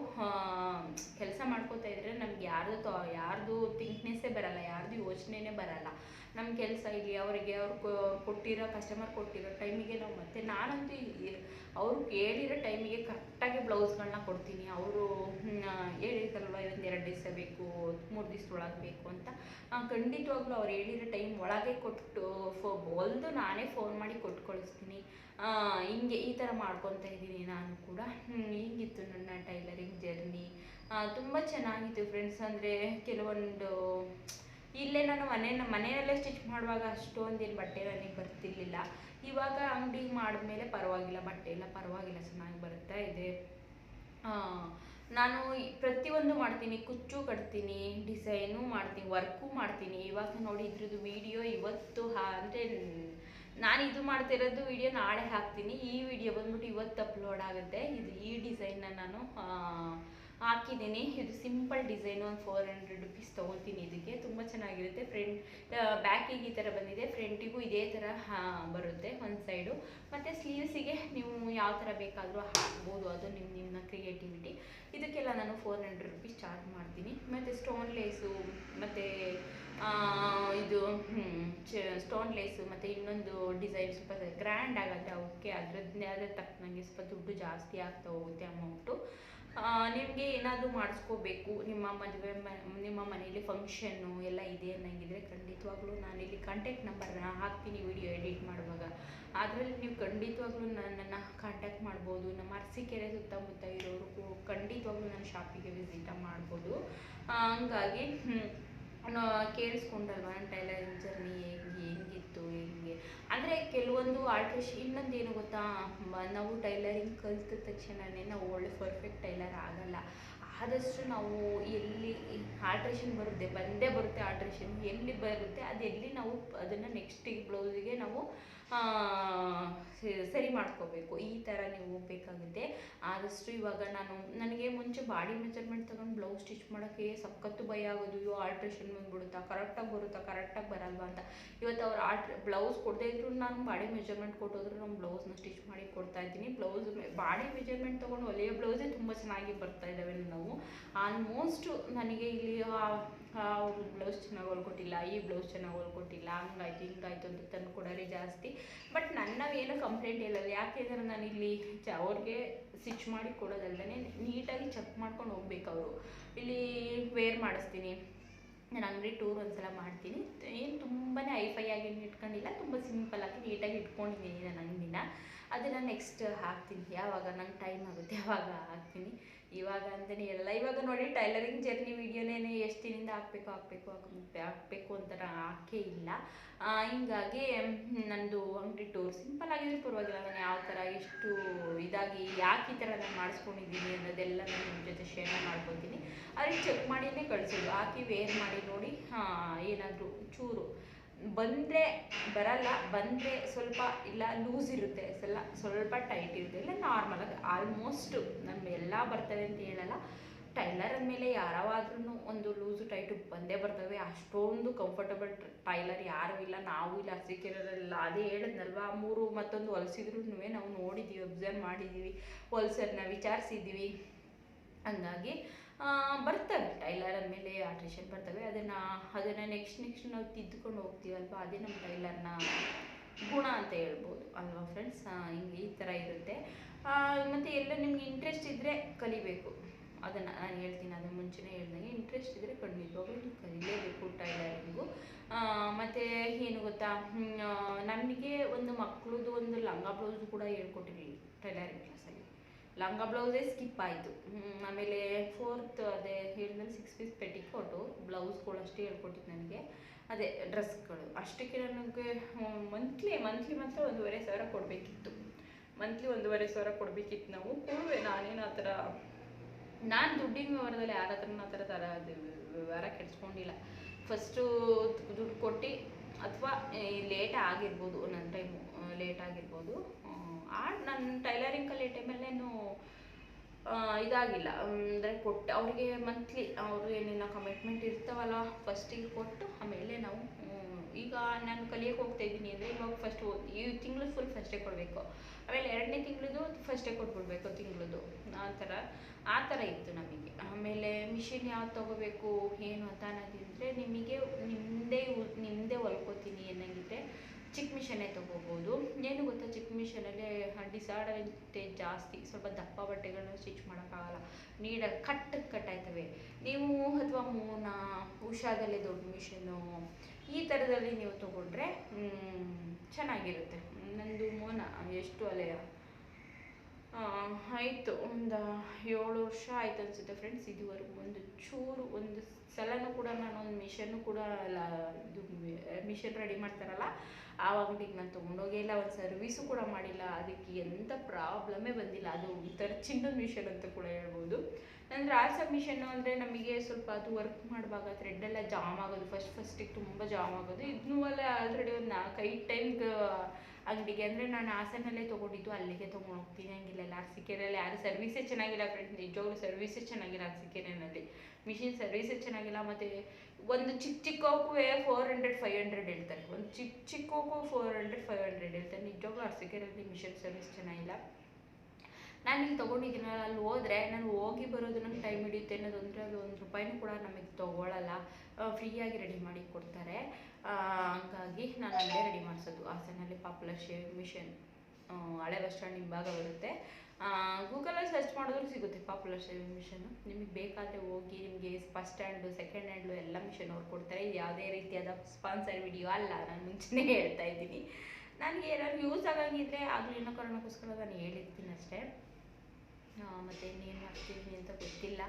ಕೆಲಸ ಮಾಡ್ಕೋತಾ ಇದ್ದರೆ ನಮ್ಗೆ ಯಾರ್ದು ಥಿಂಕ್ನೆಸ್ಸೇ ಬರಲ್ಲ, ಯಾರ್ದು ಯೋಚನೆನೇ ಬರಲ್ಲ. ನಮ್ಮ ಕೆಲಸ ಇಲ್ಲಿ ಅವರಿಗೆ ಕಸ್ಟಮರ್ ಕೊಟ್ಟಿರೋ ಟೈಮಿಗೆ ನಾವು ಮತ್ತೆ ನಾನಂತೂ ಅವ್ರು ಹೇಳಿರೋ ಟೈಮಿಗೆ ಕರೆಕ್ಟಾಗಿ ಬ್ಲೌಸ್ಗಳನ್ನ ಕೊಡ್ತೀನಿ. ಅವರು ಹೇಳಿರ್ತಾರಲ್ವ 1-2 ದಿವಸ ಬೇಕು, 3 ದಿವಸದೊಳಗೆ ಬೇಕು ಅಂತ, ಖಂಡಿತವಾಗ್ಲೂ ಅವ್ರು ಹೇಳಿರೋ ಟೈಮ್ ಒಳಗೆ ಕೊಟ್ಟು ಹೊಲಿದು ನಾನೇ ಫೋನ್ ಮಾಡಿ ಕೊಟ್ಟು ಕಳಿಸ್ತೀನಿ. ಈ ಥರ ಮಾಡ್ಕೊತಾ ಇದ್ದೀನಿ ನಾನು ಕೂಡ. ಹೀಗಿತ್ತು ನನ್ನ ಟೈಲರಿಂಗ್ ಜರ್ನಿ. ತುಂಬ ಚೆನ್ನಾಗಿತ್ತು ಫ್ರೆಂಡ್ಸ್. ಅಂದರೆ ಕೆಲವೊಂದು ಇಲ್ಲೇ ನಾನು ಮನೆಯಲ್ಲೇ ಸ್ಟಿಚ್ ಮಾಡುವಾಗ ಅಷ್ಟೊಂದೇನು ಬಟ್ಟೆ ನನಗೆ ಬರ್ತಿರ್ಲಿಲ್ಲ. ಇವಾಗ ಅಂಗಡಿ ಮಾಡಿದ್ಮೇಲೆ ಪರವಾಗಿಲ್ಲ, ಬಟ್ಟೆ ಎಲ್ಲ ಪರವಾಗಿಲ್ಲ, ಚೆನ್ನಾಗಿ ಬರ್ತಾ ಇದೆ. ನಾನು ಪ್ರತಿಯೊಂದು ಮಾಡ್ತೀನಿ, ಕುಚ್ಚು ಕಟ್ತೀನಿ, ಡಿಸೈನು ಮಾಡ್ತೀನಿ, ವರ್ಕು ಮಾಡ್ತೀನಿ. ಇವಾಗ ನೋಡಿ ಇದ್ರದ್ದು ವಿಡಿಯೋ ಇವತ್ತು ಅಂದರೆ ನಾನು ಇದು ಮಾಡ್ತಿರೋದು ವಿಡಿಯೋ ನಾಳೆ ಹಾಕ್ತೀನಿ. ಈ ವಿಡಿಯೋ ಬಂದ್ಬಿಟ್ಟು ಇವತ್ತು ಅಪ್ಲೋಡ್ ಆಗುತ್ತೆ. ಈ ಡಿಸೈನ್ನ ನಾನು ಹಾಕಿದ್ದೀನಿ. ಇದು ಸಿಂಪಲ್ ಡಿಸೈನು, ಒಂದು 400 ರುಪೀಸ್ ತೊಗೊಳ್ತೀನಿ. ಇದಕ್ಕೆ ತುಂಬ ಚೆನ್ನಾಗಿರುತ್ತೆ. ಬ್ಯಾಕಿಗೆ ಈ ಥರ ಬಂದಿದೆ, ಫ್ರಂಟಿಗೂ ಇದೇ ಥರ ಬರುತ್ತೆ ಒಂದು ಸೈಡು. ಮತ್ತು ಸ್ಲೀವ್ಸಿಗೆ ನೀವು ಯಾವ ಥರ ಬೇಕಾದರೂ ಹಾಕ್ಬೋದು, ಅದು ನಿಮ್ಮ ಕ್ರಿಯೇಟಿವಿಟಿ. ಇದಕ್ಕೆಲ್ಲ ನಾನು 400 ರುಪೀಸ್ ಚಾರ್ಜ್ ಮಾಡ್ತೀನಿ. ಮತ್ತು ಸ್ಟೋನ್ ಲೇಸು ಮತ್ತು ಇದು ಸ್ಟೋನ್ ಲೇಸು ಮತ್ತು ಇನ್ನೊಂದು ಡಿಸೈನ್ ಸ್ವಲ್ಪ ಗ್ರ್ಯಾಂಡ್ ಆಗುತ್ತೆ, ಅವಕ್ಕೆ ಅದ್ರ ತಕ್ಕನಂಗೆ ಸ್ವಲ್ಪ ದುಡ್ಡು ಜಾಸ್ತಿ ಆಗ್ತಾ ಹೋಗುತ್ತೆ ಅಮೌಂಟು. ನಿಮಗೆ ಏನಾದರೂ ಮಾಡಿಸ್ಕೋಬೇಕು, ನಿಮ್ಮ ಮನೇಲಿ ಫಂಕ್ಷನ್ನು ಎಲ್ಲ ಇದೆ ಅನ್ನಂಗಿದ್ರೆ ಖಂಡಿತವಾಗ್ಲೂ ನಾನಿಲ್ಲಿ ಕಾಂಟ್ಯಾಕ್ಟ್ ನಂಬರ್ನ ಹಾಕ್ತೀನಿ ವಿಡಿಯೋ ಎಡಿಟ್ ಮಾಡುವಾಗ. ಅದರಲ್ಲಿ ನೀವು ಖಂಡಿತವಾಗ್ಲೂ ನನ್ನನ್ನು ಕಾಂಟ್ಯಾಕ್ಟ್ ಮಾಡ್ಬೋದು. ನಮ್ಮ ಅರಸೀಕೆರೆ ಸುತ್ತಮುತ್ತ ಇರೋರು ಖಂಡಿತವಾಗ್ಲೂ ನನ್ನ ಶಾಪಿಗೆ ವಿಸಿಟ್ ಮಾಡ್ಬೋದು. ಹಂಗಾಗಿ ಕೇಳಿಸ್ಕೊಂಡಲ್ವ ನನ್ನ ಟೈಲರಿಂಗ್ ಜರ್ನಿ ಹೆಂಗಿತ್ತು ಹೆಂಗೆ ಅಂದರೆ ಕೆಲವೊಂದು ಆಲ್ಟ್ರೇಷನ್. ಇನ್ನೊಂದು ಏನು ಗೊತ್ತಾ, ನಾವು ಟೈಲರಿಂಗ್ ಕಲಿತ ತಕ್ಷಣವೇ ನಾವು ಒಳ್ಳೆ ಪರ್ಫೆಕ್ಟ್ ಟೈಲರ್ ಆಗಲ್ಲ. ಆದಷ್ಟು ನಾವು ಎಲ್ಲಿ ಆಲ್ಟ್ರೇಷನ್ ಬಂದೇ ಬರುತ್ತೆ. ಆಲ್ಟ್ರೇಷನ್ ಎಲ್ಲಿ ಬರುತ್ತೆ ಎಲ್ಲಿ ನಾವು ಅದನ್ನು ನೆಕ್ಸ್ಟ್ ಬ್ಲೌಸಿಗೆ ನಾವು ಸರಿ ಮಾಡ್ಕೋಬೇಕು. ಈ ಥರ ನೀವು ಹೋಗ್ಬೇಕಾಗುತ್ತೆ. ಆದಷ್ಟು ಇವಾಗ ನನಗೆ ಮುಂಚೆ ಬಾಡಿ ಮೆಜರ್ಮೆಂಟ್ ತೊಗೊಂಡು ಬ್ಲೌಸ್ ಸ್ಟಿಚ್ ಮಾಡೋಕ್ಕೆ ಸಖತ್ತು ಭಯ ಆಗೋದು. ಅಯ್ಯೋ ಆಲ್ಟ್ರೇಷನ್ ಬಂದ್ಬಿಡುತ್ತಾ, ಕರೆಕ್ಟಾಗಿ ಬರುತ್ತಾ, ಕರೆಕ್ಟಾಗಿ ಬರಲ್ವಾ ಅಂತ. ಇವತ್ತು ಅವ್ರು ಬ್ಲೌಸ್ ಕೊಡದೇ ಇದ್ರು ನಾನು ಬಾಡಿ ಮೆಜರ್ಮೆಂಟ್ ಕೊಟ್ಟೋದ್ರು ನಮ್ಮ ಬ್ಲೌಸ್ನ ಸ್ಟಿಚ್ ಮಾಡಿ ಕೊಡ್ತಾ ಇದ್ದೀನಿ. ಬಾಡಿ ಮೆಜರ್ಮೆಂಟ್ ತೊಗೊಂಡು ಹೊಲಿಯೋ ಬ್ಲೌಸೇ ತುಂಬ ಚೆನ್ನಾಗಿ ಬರ್ತಾ ಇದ್ದಾವೆ ನಾವು. ಆಲ್ಮೋಸ್ಟ್ ನನಗೆ ಇಲ್ಲಿ ಅವ್ರು ಬ್ಲೌಸ್ ಚೆನ್ನಾಗಿ ಹೊಲ್ಕೊಟ್ಟಿಲ್ಲ, ಈ ಬ್ಲೌಸ್ ಚೆನ್ನಾಗಿ ಹೊಲ್ಕೊಟ್ಟಿಲ್ಲ, ಹಂಗಾಯ್ತು ಹಿಂಗಾಯ್ತು ಅಂತ ತಂದು ಕೊಡೋರೆ ಜಾಸ್ತಿ. ಬಟ್ ಏನೂ ಕಂಪ್ಲೇಂಟ್ ಹೇಳಲ್ಲ. ಯಾಕೆಂದರೆ ನಾನು ಇಲ್ಲಿ ಅವ್ರಿಗೆ ಸ್ಟಿಚ್ ಮಾಡಿ ಕೊಡೋದಲ್ದೇ ನೀಟಾಗಿ ಚೆಕ್ ಮಾಡ್ಕೊಂಡು ಹೋಗ್ಬೇಕು. ಅವರು ಇಲ್ಲಿ ವೇರ್ ಮಾಡಿಸ್ತೀನಿ, ನಾನು ಅಂಗಡಿ ಟೂರ್ ಒಂದ್ಸಲ ಮಾಡ್ತೀನಿ. ಏನು ತುಂಬಾ ಹೈಫೈ ಆಗಿ ಇಟ್ಕೊಂಡಿಲ್ಲ, ತುಂಬ ಸಿಂಪಲ್ಲಾಗಿ ನೀಟಾಗಿ ಇಟ್ಕೊಂಡಿದ್ದೀನಿ ನಾನು ಅಂಗಡಿನ. ಅದನ್ನು ನೆಕ್ಸ್ಟ್ ಹಾಕ್ತೀನಿ, ಯಾವಾಗ ನಂಗೆ ಟೈಮ್ ಆಗುತ್ತೆ ಯಾವಾಗ ಹಾಕ್ತೀನಿ. ಇವಾಗ ಅಂತಲೇ ಹೇಳಲ್ಲ. ಇವಾಗ ನೋಡಿ ಟೈಲರಿಂಗ್ ಜರ್ನಿ ವೀಡಿಯೋನೇ ಎಷ್ಟು ದಿನದಿಂದ ಹಾಕಬೇಕು ಅಂತ ಹಾಕೇ ಇಲ್ಲ. ಹಿಂಗಾಗಿ ನಂದು ಅಂಗಡಿ ಟೂರ್ ಸಿಂಪಲ್ ಆಗಿದ್ರೆ ಪರವಾಗಿಲ್ಲ. ನಾನು ಯಾವ ಥರ ಎಷ್ಟು ಇದಾಗಿ ಯಾಕೆ ಈ ಥರ ನಾನು ಮಾಡಿಸ್ಕೊಂಡಿದ್ದೀನಿ ಅನ್ನೋದೆಲ್ಲ ನಾನು ನಿಮ್ಮ ಜೊತೆ ಶೇರ್ ಮಾಡ್ಕೊತೀನಿ. ಅದಕ್ಕೆ ಚೆಕ್ ಮಾಡಿಯೇ ಕಳಿಸೋದು, ಹಾಕಿ ವೇರ್ ಮಾಡಿ ನೋಡಿ. ಏನಾದರೂ ಚೂರು ಬರಲ್ಲ, ಬಂದರೆ ಸ್ವಲ್ಪ ಇಲ್ಲ ಲೂಸ್ ಇರುತ್ತೆ, ಸ್ವಲ್ಪ ಟೈಟ್ ಇರುತ್ತೆ, ಇಲ್ಲ ನಾರ್ಮಲಾಗಿ ಆಲ್ಮೋಸ್ಟ್ ಎಲ್ಲ ಬರ್ತವೆ ಅಂತ ಹೇಳಲ್ಲ. ಟೈಲರ್ ಅಂದಮೇಲೆ ಯಾರಾದ್ರೂ ಒಂದು ಲೂಸು ಟೈಟು ಬಂದೇ ಬರ್ತವೆ. ಅಷ್ಟೊಂದು ಕಂಫರ್ಟಬಲ್ ಟೈಲರ್ ಯಾರೂ ಇಲ್ಲ, ನಾವು ಇಲ್ಲ ಅರಸೀಕೆರೆಯಲ್ಲ. ಅದೇ ಹೇಳಿದ್ನಲ್ವ, 3 ಮತ್ತೊಂದು ಹೊಲಿಸಿದ್ರು ನಾವು ನೋಡಿದ್ದೀವಿ, ಅಬ್ಸರ್ವ್ ಮಾಡಿದ್ದೀವಿ, ಹೊಲ್ಸೋದನ್ನ ವಿಚಾರಿಸಿದ್ದೀವಿ. ಹಂಗಾಗಿ ಬರ್ತವೆ ಟೈಲರ್ ಅಂದಮೇಲೆ ಆಲ್ಟ್ರೇಷನ್ ಬರ್ತವೆ. ಅದನ್ನು ನೆಕ್ಸ್ಟ್ ನಾವು ತಿದ್ದುಕೊಂಡು ಹೋಗ್ತೀವಲ್ವ, ಅದೇ ನಮ್ಮ ಟೈಲರ್ನ ಗುಣ ಅಂತ ಹೇಳ್ಬೋದು ಅಲ್ವಾ ಫ್ರೆಂಡ್ಸ್. ಹಿಂಗೆ ಈ ಥರ ಇರುತ್ತೆ. ಮತ್ತು ಎಲ್ಲ ನಿಮ್ಗೆ ಇಂಟ್ರೆಸ್ಟ್ ಇದ್ದರೆ ಕಲಿಬೇಕು. ಅದನ್ನು ನಾನು ಹೇಳ್ತೀನಿ, ಅದನ್ನು ಮುಂಚೆನೇ ಹೇಳ್ದಂಗೆ ಇಂಟ್ರೆಸ್ಟ್ ಇದ್ದರೆ ಖಂಡಿತವಾಗ್ಲೂ ನೀವು ಕಲಿಯಲೇಬೇಕು ಟೈಲರಿಂಗು. ಮತ್ತು ಏನು ಗೊತ್ತಾ, ನನಗೆ ಒಂದು ಮಕ್ಕಳದು ಒಂದು ಲಂಗ ಬ್ಲೌಸ್ ಕೂಡ ಹೇಳ್ಕೊಟ್ಟಿರಲಿಲ್ಲ ಟೈಲರಿಂಗ್ ಕ್ಲಾಸಲ್ಲಿ. ಲಂಗ ಬ್ಲೌಸೇ ಸ್ಕಿಪ್ ಆಯಿತು. ಆಮೇಲೆ 4th ಅದೇ ಹೇಳಿದ್ರೆ 6 ಪೀಸ್ ಪೆಟಿಕೋಟು ಬ್ಲೌಸ್ಗಳು ಅಷ್ಟೇ ಹೇಳ್ಕೊಟ್ಟಿದ್ದು ನನಗೆ. ಅದೇ ಡ್ರೆಸ್ಗಳು ಅಷ್ಟಕ್ಕೆ ನನಗೆ ಮಂತ್ಲಿ ಮಾತ್ರ 1,500 ಕೊಡಬೇಕಿತ್ತು. ಮಂತ್ಲಿ 1,500 ಕೊಡಬೇಕಿತ್ತು. ನಾವು ಕೊಡುವೆ, ನಾನೇನು ಆ ಥರ ನಾನು ದುಡ್ಡಿನ ವ್ಯವಹಾರದಲ್ಲಿ ಯಾರ ಹತ್ರನೂ ಆ ಥರ ವ್ಯವಹಾರ ಕೆಡಿಸ್ಕೊಂಡಿಲ್ಲ. ಫಸ್ಟು ದುಡ್ಡು ಕೊಟ್ಟು ಅಥವಾ ಲೇಟ್ ಆಗಿರ್ಬೋದು, ಒಂದೊಂದು ಟೈಮು ಲೇಟ್ ಆಗಿರ್ಬೋದು. ನನ್ನ ಟೈಲರಿಂಗ್ ಕಲಿಯೋ ಟೈಮಲ್ಲೇನು ಇದಾಗಿಲ್ಲ. ಅಂದರೆ ಕೊಟ್ಟು ಅವರಿಗೆ ಮಂತ್ಲಿ ಅವರು ಏನೇನೋ ಕಮಿಟ್ಮೆಂಟ್ ಇರ್ತಾವಲ್ಲ, ಫಸ್ಟಿಗೆ ಕೊಟ್ಟು ಆಮೇಲೆ ನಾವು ಈಗ ನಾನು ಕಲಿಯೋಕೆ ಹೋಗ್ತಾಯಿದ್ದೀನಿ ಅಂದರೆ ಇವಾಗ ಫಸ್ಟು ಈ ತಿಂಗಳು ಫುಲ್ ಫಸ್ಟೇ ಕೊಡಬೇಕು, ಆಮೇಲೆ 2ನೇ ತಿಂಗಳದು ಫಸ್ಟೇ ಕೊಟ್ಬಿಡ್ಬೇಕು ತಿಂಗಳದು. ಆ ಥರ ಇತ್ತು ನಮಗೆ. ಆಮೇಲೆ ಮಿಷಿನ್ ಯಾವ್ದು ತೊಗೋಬೇಕು ಏನು ಅಂತ ಅನ್ನೋದಿದ್ರೆ ನಿಮಗೆ ನಿಮ್ಮದೇ ಹೊಲ್ಕೋತೀನಿ ಅನ್ನಂಗಿದ್ರೆ ಚಿಕ್ಕ ಮಿಷನ್ನೇ ತೊಗೋಬೋದು. ಏನು ಗೊತ್ತಾ, ಚಿಕ್ಕ ಮಿಷನಲ್ಲೇ ಡಿಸ್ಅಡ್ವಾಂಟೇಜ್ ಜಾಸ್ತಿ. ಸ್ವಲ್ಪ ದಪ್ಪ ಬಟ್ಟೆಗಳನ್ನ ಸ್ಟಿಚ್ ಮಾಡೋಕ್ಕಾಗಲ್ಲ, ನೀಟಾಗಿ ಕಟ್ ಆಯ್ತವೆ. ನೀವು ಅಥವಾ ಉಷಾದಲ್ಲೇ ದೊಡ್ಡ ಮಿಷನ್ನು ಈ ಥರದಲ್ಲಿ ನೀವು ತೊಗೊಂಡ್ರೆ ಚೆನ್ನಾಗಿರುತ್ತೆ. ನಂದು ಮೋನ ಎಷ್ಟು ಅಲೆಯ ಆಯಿತು, ಒಂದು 7 ವರ್ಷ ಆಯ್ತು ಅನಿಸುತ್ತೆ ಫ್ರೆಂಡ್ಸ್. ಇದುವರೆಗೂ ಒಂದು ಸಲನೂ ಕೂಡ ನಾನು ಒಂದು ಮಿಷನ್ನು ಕೂಡ ಇದು ಮಿಷನ್ ರೆಡಿ ಮಾಡ್ತಾರಲ್ಲ ಆ ಅಂಗಡಿಗೆ ನಾನು ತೊಗೊಂಡೋಗೇ ಇಲ್ಲ, ಒಂದು ಸರ್ವೀಸು ಕೂಡ ಮಾಡಿಲ್ಲ. ಅದಕ್ಕೆ ಎಂಥ ಪ್ರಾಬ್ಲಮೇ ಬಂದಿಲ್ಲ. ಅದು ಒಂಥರ ಚಿನ್ನದ ಮಿಷನ್ ಅಂತ ಕೂಡ ಹೇಳ್ಬೋದು. ಅಂದರೆ ರಾಲ್ಸ ಮಿಷನ್ನು ಅಂದರೆ ನಮಗೆ ಸ್ವಲ್ಪ ಅದು ವರ್ಕ್ ಮಾಡುವಾಗ ಥ್ರೆಡ್ಡೆಲ್ಲ ಜಾಮ್ ಆಗೋದು, ಫಸ್ಟಿಗೆ ತುಂಬ ಜಾಮ್ ಆಗೋದು. ಇದನ್ನೂ ಅಲ್ಲ ಆಲ್ರೆಡಿ ಒಂದು 4-5 ಟೈಮ್ಗೆ ಅಂಗಡಿಗೆ, ಅಂದರೆ ನಾನು ಹಾಸನಲ್ಲೇ ತೊಗೊಂಡಿದ್ದು, ಅಲ್ಲಿಗೆ ತೊಗೊಂಡು ಹೋಗ್ತೀನಿ. ಹಂಗಿಲ್ಲ ಅರಸೀಕೆರೆಯಲ್ಲಿ ಯಾರು ಸರ್ವೀಸೇ ಚೆನ್ನಾಗಿಲ್ಲ ಫ್ರೆಂಡ್ಸ್, ನಿಜವಾಗ್ಲೂ ಸರ್ವೀಸೇ ಚೆನ್ನಾಗಿಲ್ಲ ಅರಸೀಕೆರೆಯಲ್ಲಿ. ಮಿಷಿನ್ ಸರ್ವೀಸೇ ಚೆನ್ನಾಗಿಲ್ಲ. ಮತ್ತು ಒಂದು ಚಿಕ್ಕವಕ್ಕೂ 400-500 ಹೇಳ್ತಾರೆ, ಒಂದು ಚಿಕ್ಕವಕ್ಕೂ 400-500 ಹೇಳ್ತಾರೆ. ನಿಜವಾಗ್ಲೂ ಅರಸೀಕೆರೆಯಲ್ಲಿ ಮಿಷನ್ ಸರ್ವಿಸ್ ಚೆನ್ನಾಗಿಲ್ಲ. ನಾನು ಇಲ್ಲಿ ತೊಗೊಂಡಿದ್ದೀನಲ್ಲ, ಅಲ್ಲಿ ಹೋದರೆ ನಾನು ಹೋಗಿ ಬರೋದು ನಂಗೆ ಟೈಮ್ ಹಿಡಿಯುತ್ತೆ ಅನ್ನೋದಂದರೆ ಅದು ₹1 ಕೂಡ ನಮಗೆ ತೊಗೊಳ್ಳಲ್ಲ, ಫ್ರೀಯಾಗಿ ರೆಡಿ ಮಾಡಿ ಕೊಡ್ತಾರೆ. ಹಂಗಾಗಿ ನಾನು ಅಲ್ಲೇ ರೆಡಿ ಮಾಡಿಸೋದು, ಹಾಸನಲ್ಲಿ ಪಾಪ್ಯುಲರ್ ಶೇವಿಂಗ್ ಮಿಷನ್, ಹಳೆ ಬಸ್ ಸ್ಟ್ಯಾಂಡ್ ಹಿಂಭಾಗ ಬರುತ್ತೆ. ಗೂಗಲಲ್ಲಿ ಸರ್ಚ್ ಮಾಡಿದ್ರು ಸಿಗುತ್ತೆ ಪಾಪ್ಯುಲರ್ ಶೇವಿಂಗ್ ಮಿಷನ್ನು. ನಿಮಗೆ ಬೇಕಾದರೆ ಹೋಗಿ, ನಿಮಗೆ ಫಸ್ಟ್ ಹ್ಯಾಂಡು ಸೆಕೆಂಡ್ ಹ್ಯಾಂಡು ಎಲ್ಲ ಮಿಷನ್ ಅವ್ರು ಕೊಡ್ತಾರೆ. ಇದು ಯಾವುದೇ ರೀತಿಯಾದ ಸ್ಪಾನ್ಸರ್ ವಿಡಿಯೋ ಅಲ್ಲ, ನಾನು ಮುಂಚೆನೇ ಹೇಳ್ತಾ ಇದ್ದೀನಿ. ನನಗೆ ಏನಾದ್ರು ಯೂಸ್ ಆಗಂಗಿದ್ರೆ ಆಗಲಿ ಅನ್ನೋ ಕಾರಣಕ್ಕೋಸ್ಕರ ನಾನು ಹೇಳಿರ್ತೀನಿ ಅಷ್ಟೇ. ಮತ್ತು ಇನ್ನೇನು ಮಾಡ್ತಿದ್ದೀನಿ ಅಂತ ಗೊತ್ತಿಲ್ಲ.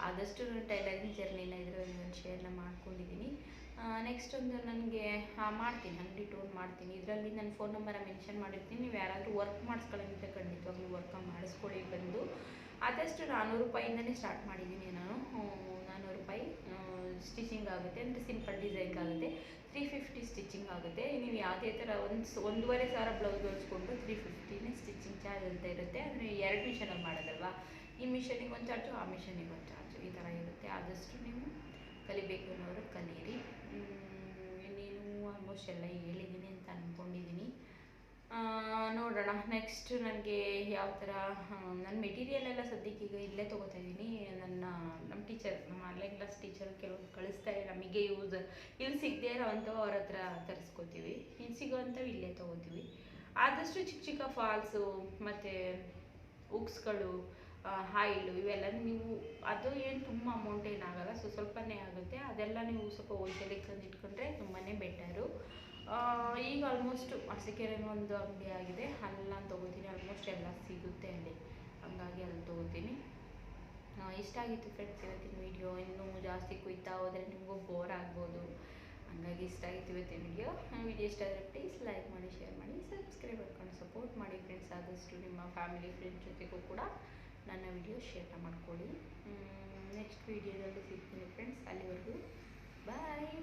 ಆದಷ್ಟು ನಾನು ಟೈಲರಿಂಗ್ ಜರ್ನಿನ ಇದರಲ್ಲಿ ಒಂದು ಶೇರ್ನ ಮಾಡ್ಕೊಂಡಿದ್ದೀನಿ. ನೆಕ್ಸ್ಟ್ ಒಂದು ನನಗೆ ಮಾಡ್ತೀನಿ, ಅಂಗಡಿ ಟೂರ್ ಮಾಡ್ತೀನಿ. ಇದರಲ್ಲಿ ನನ್ನ ಫೋನ್ ನಂಬರ ಮೆನ್ಷನ್ ಮಾಡಿರ್ತೀನಿ. ನೀವು ಯಾರಾದರೂ ವರ್ಕ್ ಮಾಡಿಸ್ಕೊಳ್ಳೋಂಗಿದ್ರೆ ಖಂಡಿತವಾಗ್ಲೂ ವರ್ಕ್ ಮಾಡಿಸ್ಕೊಳ್ಳಿ ಬಂದು. ಆದಷ್ಟು 400 ರೂಪಾಯಿಂದನೇ ಸ್ಟಾರ್ಟ್ ಮಾಡಿದ್ದೀನಿ ನಾನು. 400 ರೂಪಾಯಿ ಸ್ಟಿಚಿಂಗ್ ಆಗುತ್ತೆ, ಅಂದರೆ ಸಿಂಪಲ್ ಡಿಸೈನ್ಗೆ ಆಗುತ್ತೆ. 350 ಸ್ಟಿಚಿಂಗ್ ಆಗುತ್ತೆ. ನೀವು ಯಾವುದೇ ಥರ 1,500 ಬ್ಲೌಸ್ ಹೊಲಿಸ್ಕೊಂಡು 350ನೇ ಸ್ಟಿಚಿಂಗ್ ಚಾರ್ಜ್ ಅಂತ ಇರುತ್ತೆ. ಅಂದರೆ 2 ಮಿಷನಲ್ಲಿ ಮಾಡೋದಲ್ವಾ, ಈ ಮಿಷನಿಗೆ ಒಂದು ಚಾರ್ಜು, ಆ ಮಿಷನಿಗೆ ಒಂದು ಚಾರ್ಜು, ಈ ಥರ ಇರುತ್ತೆ. ಆದಷ್ಟು ನೀವು ಕಲಿಬೇಕು ಅನ್ನೋರು ಕಲೀರಿ. ಇನ್ನೇನು ಆಲ್ಮೋಸ್ಟ್ ಎಲ್ಲ ಹೇಳಿದ್ದೀನಿ ಅಂತ ಅಂದ್ಕೊಂಡಿದ್ದೀನಿ. ನೋಡೋಣ ನೆಕ್ಸ್ಟ್ ನನಗೆ ಯಾವ ಥರ ನನ್ನ ಮೆಟೀರಿಯಲ್ ಎಲ್ಲ ಸದ್ಯಕ್ಕೆ ಈಗ ಇಲ್ಲೇ ತೊಗೋತಾ ಇದ್ದೀನಿ. ನಮ್ಮ ಟೀಚರ್, ನಮ್ಮ ಆನ್ಲೈನ್ ಕ್ಲಾಸ್ ಟೀಚರ್ ಕೆಲವೊಂದು ಕಳಿಸ್ತಾರೆ, ನಮಗೆ ಯೂಸ್ ಇಲ್ಲಿ ಸಿಗದೆ ಇರೋವಂಥವು ಅವ್ರ ಹತ್ರ ತರಿಸ್ಕೋತೀವಿ, ಇನ್ನು ಸಿಗೋವಂಥವು ಇಲ್ಲೇ ತೊಗೋತೀವಿ. ಆದಷ್ಟು ಚಿಕ್ಕ ಚಿಕ್ಕ ಫಾಲ್ಸು ಮತ್ತು ಉಕ್ಸ್ಗಳು, ಆಯಿಲು ಇವೆಲ್ಲ ನೀವು, ಅದು ಏನು ತುಂಬ ಅಮೌಂಟ್ ಏನಾಗಲ್ಲ, ಸ್ವಲ್ಪನೇ ಆಗುತ್ತೆ. ಅದೆಲ್ಲ ನೀವು ಸ್ವಲ್ಪ ಹೋಲ್ಸೇಲಿಗೆ ತಂದು ಇಟ್ಕೊಂಡ್ರೆ ತುಂಬಾ ಬೆಟರು. ಈಗ ಆಲ್ಮೋಸ್ಟು ಅರಸೀಕೆರೆಯಲ್ಲಿ ಒಂದು ಅಂಗಡಿ ಆಗಿದೆ, ಅಲ್ಲಿ ನಾನು ತೊಗೋತೀನಿ. ಆಲ್ಮೋಸ್ಟ್ ಎಲ್ಲ ಸಿಗುತ್ತೆ ಅಲ್ಲಿ, ಹಂಗಾಗಿ ಅಲ್ಲಿ ತೊಗೋತೀನಿ. ಇಷ್ಟ ಆಗಿತ್ತು ಫ್ರೆಂಡ್ಸ್ ಇವತ್ತಿನ ವೀಡಿಯೋ. ಇನ್ನೂ ಜಾಸ್ತಿ ಕುಯ್ತಾ ಹೋದರೆ ನಿಮಗೂ ಬೋರ್ ಆಗ್ಬೋದು, ಹಂಗಾಗಿ ಇಷ್ಟ ಆಗಿತ್ತು ಇವತ್ತಿನ ವಿಡಿಯೋ ಇಷ್ಟ ಆದರೆ ಪ್ಲೀಸ್ ಲೈಕ್ ಮಾಡಿ, ಶೇರ್ ಮಾಡಿ, ಸಬ್ಸ್ಕ್ರೈಬ್ ಮಾಡ್ಕೊಂಡು ಸಪೋರ್ಟ್ ಮಾಡಿ ಫ್ರೆಂಡ್ಸ್. ಆದಷ್ಟು ನಿಮ್ಮ ಫ್ಯಾಮಿಲಿ ಫ್ರೆಂಡ್ಸ್ ಜೊತೆಗೂ ಕೂಡ ನನ್ನ ವಿಡಿಯೋ ಶೇರ್ ಮಾಡ್ಕೊಳ್ಳಿ. ನೆಕ್ಸ್ಟ್ ವೀಡಿಯೋದಲ್ಲಿ ಸಿಗ್ತೀನಿ ಫ್ರೆಂಡ್ಸ್. ಅಲ್ಲಿವರೆಗೂ ಬಾಯ್.